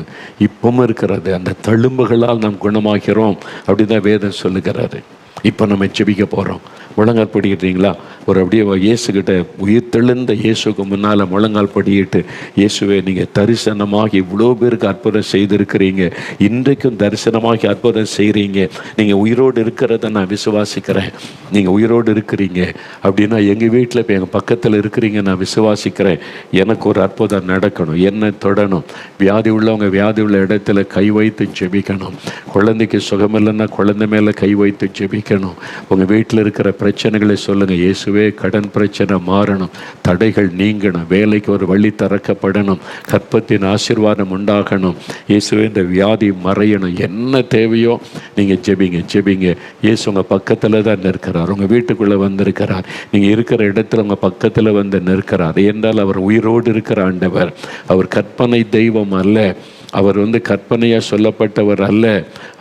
இப்பவும் இருக்கிறது. அந்த தழும்புகளால் நாம் குணமாகிறோம் அப்படி தான் வேதம் சொல்லுகிறாரு. இப்போ நம்ம ஜெபிக்க போகிறோம். முழங்கால் படிக்கிறீங்களா? ஒரு அப்படியே இயேசுக்கிட்ட உயிர் தெழுந்த இயேசுக்கு முன்னால் முழங்கால் படிக்கிட்டு, இயேசுவே நீங்கள் தரிசனமாகி இவ்வளோ பேருக்கு அற்புதம் செய்திருக்கிறீங்க, இன்றைக்கும் தரிசனமாகி அற்புதம் செய்கிறீங்க. நீங்கள் உயிரோடு இருக்கிறத நான் விசுவாசிக்கிறேன். நீங்கள் உயிரோடு இருக்கிறீங்க அப்படின்னா எங்கள் வீட்டில் இப்போ எங்கள் பக்கத்தில் இருக்கிறீங்க, நான் விசுவாசிக்கிறேன். எனக்கு ஒரு அற்புதம் நடக்கணும், என்ன தொடணும். வியாதி உள்ளவங்க வியாதி உள்ள இடத்துல கை வைத்து ஜெபிக்கணும். குழந்தைக்கு சுகமில்லைன்னா குழந்தை மேலே கை வைத்து ஜெபிக்கணும். உங்கள் வீட்டில் இருக்கிற பிரச்சனைகளை சொல்லுங்கள். இயேசுவே கடன் பிரச்சனை மாறணும், தடைகள் நீங்கணும், வேலைக்கு ஒரு வழி திறக்கப்படணும், கற்பத்தின் ஆசீர்வாதம் உண்டாகணும், இயேசுவே இந்த வியாதி மறையணும். என்ன தேவையோ நீங்கள் ஜெபிங்க. இயேசு உங்கள் பக்கத்தில் தான் நிற்கிறார், உங்கள் வீட்டுக்குள்ளே வந்திருக்கிறார், நீங்கள் இருக்கிற இடத்துல உங்கள் பக்கத்தில் வந்து நிற்கிறார். என்றால் அவர் உயிரோடு இருக்கிற ஆண்டவர். அவர் கற்பனை தெய்வம் அல்ல, அவர் கற்பனையாக சொல்லப்பட்டவர் அல்ல.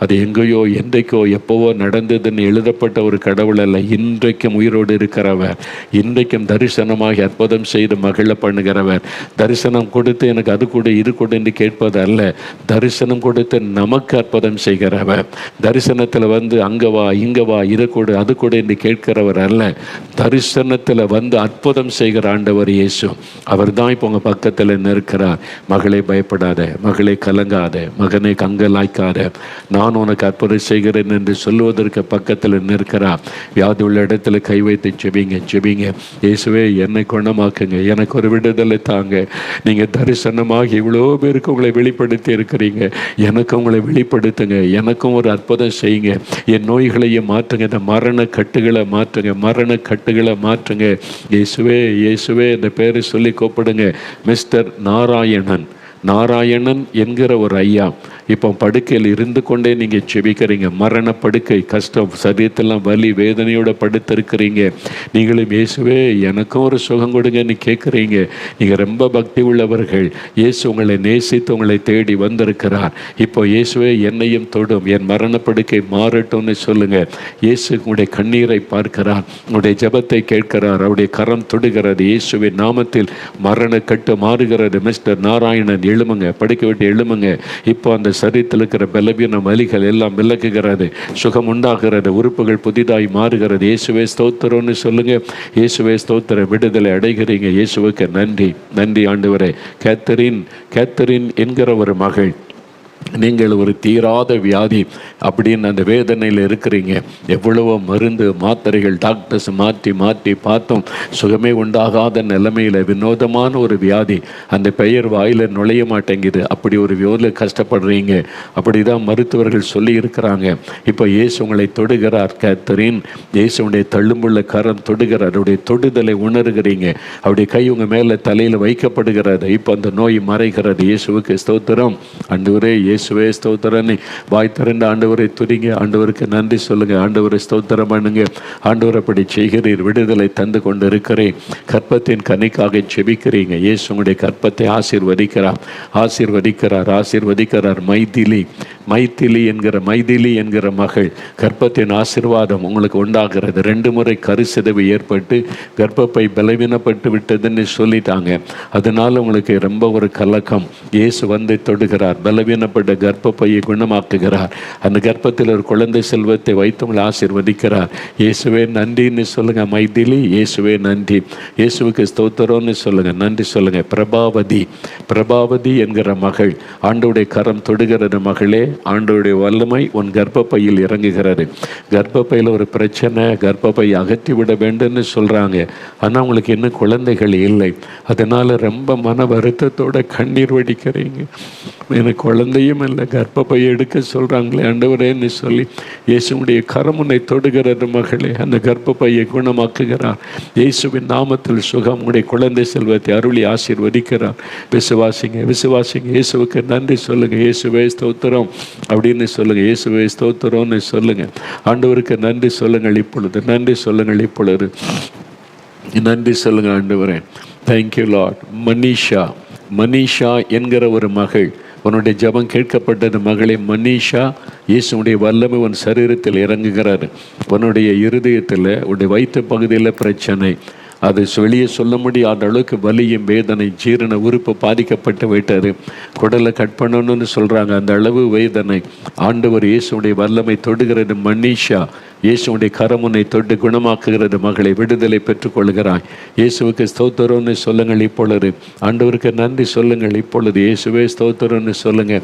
அது எங்கேயோ என்றைக்கோ எப்போவோ நடந்ததுன்னு எழுதப்பட்ட ஒரு கடவுள் அல்ல. இன்றைக்கும் உயிரோடு இருக்கிறவர், இன்றைக்கும் தரிசனமாகி அற்புதம் செய்து மகிழ பண்ணுகிறவர். தரிசனம் கொடுத்து எனக்கு அது கூட இது கூட என்று கேட்பது அல்ல, தரிசனம் கொடுத்து நமக்கு அற்புதம் செய்கிறவர். தரிசனத்தில் அங்கே வா இங்கே வா இது கூட அது கூட என்று கேட்கிறவர் அல்ல, தரிசனத்தில் அற்புதம் செய்கிற ஆண்டவர் இயேசு. அவர் தான் இப்போ உங்கள் பக்கத்தில் நிற்கிறார். மகளே பயப்படாத, மகளே கலங்காத, மகனை கங்கலாய்க்காத, நான் உனக்கு அற்புதம் செய்கிறேன் என்று சொல்லுவதற்கு பக்கத்தில் நிற்கிறார். வியாதி உள்ள இடத்துல கை வைத்து ஜெபிங்க. இயேசுவே என்னை குணமாக்குங்க, எனக்கு ஒரு விடுதலை தாங்க. நீங்கள் தரிசனமாக இவ்வளோ பேருக்கு உங்களை வெளிப்படுத்தி இருக்கிறீங்க, எனக்கு உங்களை வெளிப்படுத்துங்க, எனக்கும் ஒரு அற்புதம் செய்யுங்க. என் நோய்களையும் மாற்றுங்க, இந்த மரண கட்டுகளை மாற்றுங்க. இயேசுவே இந்த பேரை சொல்லி கூப்பிடுங்க. மிஸ்டர் நாராயணன் என்கிற ஒரு ஐயா இப்போ படுக்கையில் இருந்து கொண்டே நீங்கள் செபிக்கிறீங்க. மரண படுக்கை, கஷ்டம், சரீரத்தெல்லாம் வலி வேதனையோட படுத்திருக்கிறீங்க. நீங்களும் இயேசுவே எனக்கும் ஒரு சுகம் கொடுங்கன்னு கேட்குறீங்க. நீங்கள் ரொம்ப பக்தி உள்ளவர்கள். இயேசு உங்களை நேசித்து உங்களை தேடி வந்திருக்கிறார். இப்போ இயேசுவே என்னையும் தொடும், என் மரண படுக்கை மாறட்டும்னு சொல்லுங்கள். இயேசு உங்களுடைய கண்ணீரை பார்க்கிறார், உங்களுடைய ஜெபத்தை கேட்கிறார், அவருடைய கரம் தொடுகிறது. இயேசுவின் நாமத்தில் மரண கட்டு மாறுகிறது. மிஸ்டர் நாராயணன் எழுமுங்க, படுக்க விட்டு எழுமுங்க. இப்போ அந்த சரீரத்தில் இருக்கிற பலவீன வலிகள் எல்லாம் விலகுகிறது, சுகம் உண்டாகிறது, உறுப்புகள் புதிதாய் மாறுகிறது. இயேசுவே ஸ்தோத்திரம்னு சொல்லுங்க. இயேசுவே ஸ்தோத்திர, விடுதலை அடைகிறீங்க. இயேசுவுக்கு நன்றி ஆண்டவரே. கேத்தரின் என்கிற ஒரு மகள், நீங்கள் ஒரு தீராத வியாதி அப்படின்னு அந்த வேதனையில் இருக்கிறீங்க. எவ்வளவோ மருந்து மாத்திரைகள் டாக்டர்ஸ் மாற்றி பார்த்தோம், சுகமே உண்டாகாத நிலைமையில் வினோதமான ஒரு வியாதி, அந்த பெயர் வாயில் நுழைய மாட்டேங்குது. அப்படி ஒரு வியோதில் கஷ்டப்படுறீங்க. அப்படி தான் மருத்துவர்கள் சொல்லி இருக்கிறாங்க. இப்போ இயேசு உங்களை தொடுகிறார். கேத்தரின், இயேசுடைய தள்ளும்புள்ள கரம் தொடுகிறார். அவருடைய தொடுதலை உணர்கிறீங்க. அவருடைய கை உங்கள் மேலே தலையில் வைக்கப்படுகிறது. இப்போ அந்த நோய் மறைகிறது. இயேசுவுக்கு ஸ்தோத்திரம். ஆண்டவரே இயேசுவே ஸ்தோத்திரன்னு வாய் திறந்து ஆண்டவரை துதிங்க. ஆண்டவருக்கு நன்றி சொல்லுங்க. ஆண்டவரை ஸ்தோத்திரம் பண்ணுங்க. ஆண்டவர் அப்படி செய்கிறீர், விடுதலை தந்து கொண்டு இருக்கிறேன். கற்பத்தின் கனிக்காக செபிக்கிறீங்க. இயேசு உங்களுடைய கற்பத்தை ஆசீர்வதிக்கிறார். மைதிலி என்கிற மகள், கற்பத்தின் ஆசீர்வாதம் உங்களுக்கு உண்டாகிறது. 2 முறை கருச்சிதைவு ஏற்பட்டு கர்ப்பப்பை பலவீனப்பட்டு விட்டதுன்னு சொல்லிட்டாங்க. அதனால உங்களுக்கு ரொம்ப ஒரு கலக்கம். இயேசு தொடுகிறார். பலவீனப்பட்ட அடைக்கப்பட்ட கர்ப்பப்பையை குணமாக்குகிறார். அந்த கர்ப்பத்தில் ஒரு குழந்தை செல்வத்தை வைத்து உங்களை ஆசீர்வதிக்கிறார். இயேசுவே நன்றின்னு சொல்லுங்க. மைதிலி, இயேசுவே நன்றி. இயேசுவுக்கு ஸ்தோத்திரம்னு சொல்லுங்க. நன்றி சொல்லுங்க. பிரபாவதி என்கிற மகள், ஆண்டவருடைய கரம் தொடுகிறது. மகளே, ஆண்டவருடைய வல்லமை உன் கர்ப்பப்பையில் இறங்குகிறது. கர்ப்பப்பையில் ஒரு பிரச்சனை, கர்ப்பப்பை அகற்றி விட வேண்டும்னு சொல்றாங்க. ஆனால் உங்களுக்கு இன்னும் குழந்தைகள் இல்லை. அதனால ரொம்ப மன வருத்தத்தோட கண்ணீர் வடிக்கிறீங்க. எனக்கு குழந்தையும் இல்லை, கர்ப்பப்பையை எடுக்க சொல்றாங்களே ஆண்டவரேன்னு சொல்லி இயேசுடைய கரம் உன்னை தொடுகிறது. மகளே, அந்த கர்ப்பப்பையை குணமாக்குகிறார். இயேசுவின் நாமத்தில் சுகம் உடைய குழந்தை செல்வத்தை அருளி ஆசீர்வதிக்கிறார். விசுவாசிங்க, விசுவாசிங்க. இயேசுவுக்கு நன்றி சொல்லுங்க. இயேசுவே ஸ்தோத்திரம் அப்படின்னு சொல்லுங்க. இயேசுவே ஸ்தோத்திரம்னு சொல்லுங்க. ஆண்டவருக்கு நன்றி சொல்லுங்கள் இப்பொழுது. நன்றி சொல்லுங்கள் இப்பொழுது. நன்றி சொல்லுங்க ஆண்டவரே. Thank you Lord. மனிஷா என்கிற ஒரு மகள், உன்னுடைய ஜெபம் கேட்கப்பட்டது. மகளே மனிஷா, இயேசுடைய வல்லமை உன் சரீரத்தில் இறங்குகிறார். உன்னுடைய இருதயத்தில், உன்னுடைய வயிற்று பகுதியில் பிரச்சனை, அது வெளியே சொல்ல முடியாத அளவுக்கு வலியும் வேதனை, ஜீரண உறுப்பு பாதிக்கப்பட்டு விட்டார். குடலை கட் பண்ணணும்னு சொல்கிறாங்க. அந்த அளவு வேதனை. ஆண்டவர் இயேசுடைய வல்லமை தொடுகிறது. மனிஷா, இயேசுடைய கரமுனை தொட்டு குணமாக்குகிறது. மகளை விடுதலை பெற்றுக்கொள்கிறாய். இயேசுவுக்கு ஸ்தோத்திரம்னு சொல்லுங்கள் இப்பொழுது. ஆண்டவருக்கு நன்றி சொல்லுங்கள் இப்பொழுது. இயேசுவே ஸ்தோத்திரம்னு சொல்லுங்கள்.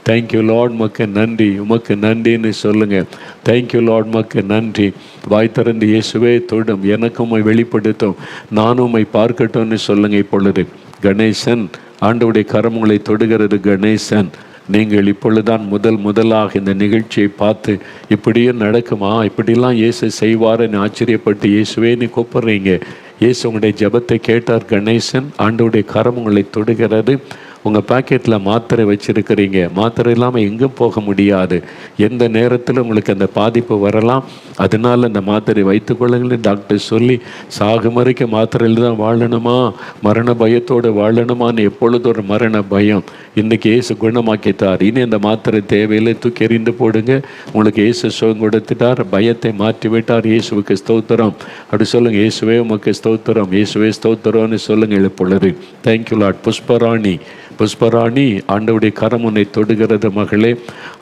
தேங்க்யூ லார்ட், உமக்கு நன்றி, உமக்கு நன்றின்னு சொல்லுங்கள். தேங்க்யூ லார்ட், உமக்கு நன்றி. வாய் திறந்து இயேசுவே தொடும், எனக்கு உம்மை வெளிப்படுத்தும், நானும் உம்மை பார்க்கட்டும்னு சொல்லுங்கள் இப்பொழுது. கணேசன், ஆண்டவருடைய கரம் உங்களை தொடுகிறது. கணேசன், நீங்கள் இப்பொழுதுதான் முதலாக இந்த நிகழ்ச்சியை பார்த்து இப்படியும் நடக்குமா, இப்படிலாம் இயேசு செய்வார்னு ஆச்சரியப்பட்டு இயேசுவேன்னு கூப்பிட்றீங்க. இயேசு உங்களுடைய ஜெபத்தை கேட்டார். கணேசன், ஆண்டவருடைய கரம் உங்களை தொடுகிறது. உங்கள் பாக்கெட்டில் மாத்திரை வச்சுருக்கிறீங்க. மாத்திரை இல்லாமல் எங்கும் போக முடியாது. எந்த நேரத்தில் உங்களுக்கு அந்த பாதிப்பு வரலாம். அதனால் அந்த மாத்திரை வைத்துக்கொள்ளுங்கள்னு டாக்டர் சொல்லி, சாகும் வரைக்கும் மாத்திரையில் தான் வாழணுமா, மரண பயத்தோடு வாழணுமான்னு எப்பொழுது ஒரு மரண பயம். இன்றைக்கி இயேசு குணமாக்கிட்டார். இனி அந்த மாத்திரை தேவையில்லை, தூக்கி எறிந்து போடுங்க. உங்களுக்கு இயேசு சுகம் கொடுத்துட்டார், பயத்தை மாற்றிவிட்டார். இயேசுவுக்கு ஸ்தோத்திரம் அப்படி சொல்லுங்கள். இயேசுவே உமக்கு ஸ்தோத்திரம், இயேசுவே ஸ்தோத்திரம்னு சொல்லுங்கள் இப்பொழுது. Thank you Lord. புஷ்பராணி, ஆண்டவருடைய கரம் உன்னை தொடுகிறது. மகளே,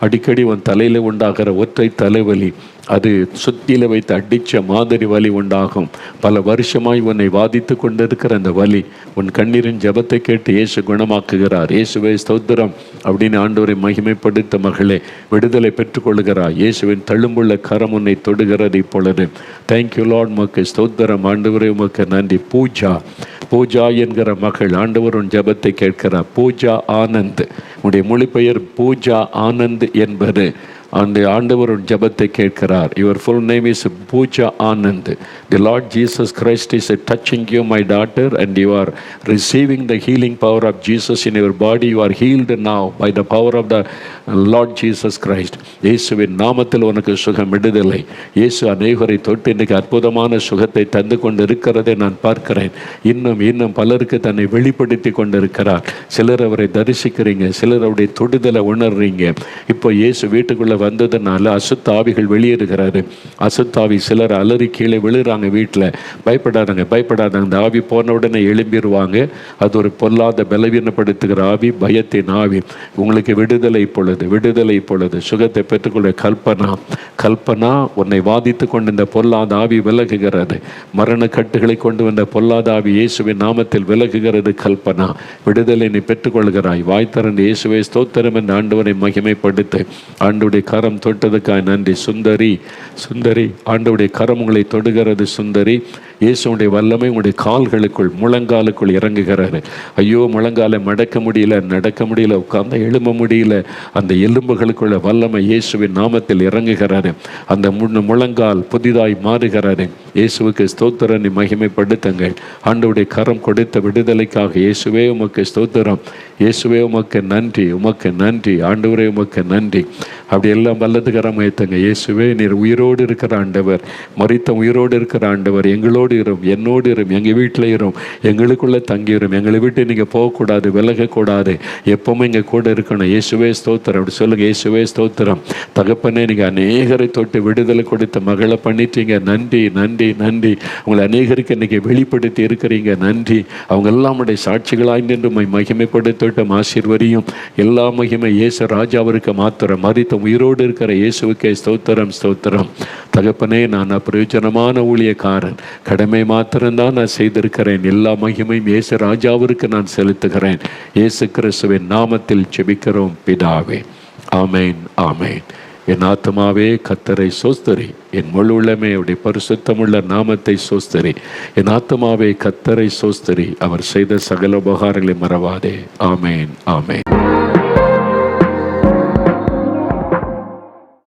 அடிக்கடி உன் தலையில் உண்டாகிற ஒற்றை தலைவலி, அது சுத்தியில் வைத்து அடித்த மாதிரி வலி உண்டாகும். பல வருஷமாய் உன்னை வாதித்து கொண்டிருக்கிற அந்த வலி, உன் கண்ணீரின் ஜெபத்தை கேட்டு இயேசு குணமாக்குகிறார். இயேசுவை ஸ்தோத்திரம் அப்படின்னு ஆண்டவரை மகிமைப்படுத்த மகளே, விடுதலை பெற்றுக்கொள்கிறார். இயேசுவின் தழும்புள்ள கரம் உன்னை தொடுகிறது இப்பொழுது. தேங்க்யூ லார்ட், உமக்கு ஸ்தோத்திரம். ஆண்டவரே உமக்கு நன்றி. பூஜா என்கிற மகள், ஆண்டவர் உன் ஜெபத்தை கேட்கிறார். பூஜா ஆனந்த், உன்னுடைய மொழிபெயர் பூஜா ஆனந்த் என்பது. அந்த ஆண்டவர் உன் ஜெபத்தை கேட்கிறார். Your full name is Pooja Anand. The Lord Jesus Christ is touching you, my daughter, and you are receiving the healing power of Jesus in your body. You are healed now by the power of the Lord Jesus Christ. இயேசுவின் நாமத்தில் உனக்கு சுகம், விடுதலை. இயேசு அநேகரை தொட்டு இன்றைக்கு அற்புதமான சுகத்தை தந்து கொண்டு இருக்கிறதை நான் பார்க்கிறேன். இன்னும் பலருக்கு தன்னை வெளிப்படுத்தி கொண்டிருக்கிறார். சிலர் அவரை தரிசிக்கிறீங்க, சிலர் அவருடைய தொடுதலை உணர்றீங்க. இப்போ இயேசு வீட்டுக்குள்ள வந்ததுனால அசுத்தாவிகள் வெளியேறுகிறாரு. அசுத்தாவி சிலர் அலறி கீழே விழுறாங்க. வீட்டில் பயப்படாதாங்க. அந்த ஆவி போன உடனே எழும்பிடுவாங்க. அது ஒரு பொல்லாத பலவீனப்படுத்துகிற ஆவி, பயத்தின் ஆவி. உங்களுக்கு விடுதலை இப்பொழுது சுகத்தை பெற்றுக்கொள்ள கல்பனா உன்னை வாதித்து கொண்டு இந்த பொல்லாத ஆவி விலகுகிறது. மரண கட்டுகளை கொண்டு வந்த பொல்லாத ஆவி இயேசுவின் நாமத்தில் விலகுகிறது. கல்பனா, விடுதலை நீ பெற்றுக்கொள்கிறாய். வாய் திறந்து இயேசுவை ஸ்தோத்திரம் என்று ஆண்டவரை மகிமைப்படுத்து. ஆண்டவருடைய கரம் தொட்டதுக்காக நன்றி. சுந்தரி, ஆண்டவருடைய கரம் உங்களை தொடுகிறது. சுந்தரி, இயேசுடைய வல்லமை உங்களுடைய கால்களுக்குள், முழங்காலுக்குள் இறங்குகிறாரு. ஐயோ, முழங்காலை மடக்க முடியல, நடக்க முடியல, உட்கார்ந்து எழும்ப முடியல. அந்த எலும்புகளுக்குள்ள வல்லமை இயேசுவின் நாமத்தில் இறங்குகிறாரு. அந்த முழங்கால் புதிதாய் மாறுகிறாரு. இயேசுவுக்கு ஸ்தோத்திரனை மகிமைப்படுத்துங்கள். ஆண்டவருடைய கரம் கொடுத்த விடுதலைக்காக இயேசுவே உமக்கு ஸ்தோத்திரம். இயேசுவே உமக்கு நன்றி. ஆண்டவரே உமக்கு நன்றி. அப்படி எல்லாம் வல்லது கரம் ஏற்றுங்க. இயேசுவே, நீர் உயிரோடு இருக்கிற ஆண்டவர், மரித்த உயிரோடு இருக்கிற ஆண்டவர், எங்களோடு எங்களோடு இரும், என்னோடு இரும், எங்கள் வீட்டில் இரும், எங்களுக்குள்ளே தங்கிடும், எங்களை விட்டு நீங்கள் போகக்கூடாது, விலகக்கூடாது, எப்பவுமே எங்கள் கூட இருக்கணும். இயேசுவே ஸ்தோத்திரம். அப்படி சொல்லுங்கள், இயேசுவே ஸ்தோத்திரம். தகப்பனே, நீங்கள் அநேகரை தொட்டு விடுதலை கொடுத்த மகளை பண்ணிட்டீங்க, நன்றி நன்றி நன்றி. உங்களை அநேகருக்கு இன்னைக்கு வெளிப்படுத்தி இருக்கிறீங்க, நன்றி. அவங்க எல்லாம் உடைய சாட்சிகளாய் நின்று மகிமைப்படுத்தட்டும், ஆசீர்வதியும். எல்லா மகிமை இயேசு ராஜாவிற்கு மாத்திரம், மரித்த உயிரோடு இருக்கிற இயேசுவுக்கே ஸ்தோத்திரம் ஸ்தோத்திரம். தகப்பனே, நான் பிரயோஜனமான ஊழியக்காரன், கடமை மாத்திரம்தான் நான் செய்திருக்கிறேன். எல்லா மகிமையும் இயேசு ராஜாவிற்கு நான் செலுத்துகிறேன். இயேசு கிறிஸ்துவின் நாமத்தில் ஜெபிக்கிறோம் பிதாவே. ஆமேன் ஆமேன். என் ஆத்மாவே கர்த்தரை சோஸ்தரி, என் முழு உள்ளமே அவருடைய பரிசுத்தமுள்ள நாமத்தை சோஸ்தரி. என் ஆத்மாவே கர்த்தரை சோஸ்தரி, அவர் செய்த சகல உபகாரங்களை மறவாதே. ஆமேன் ஆமேன்.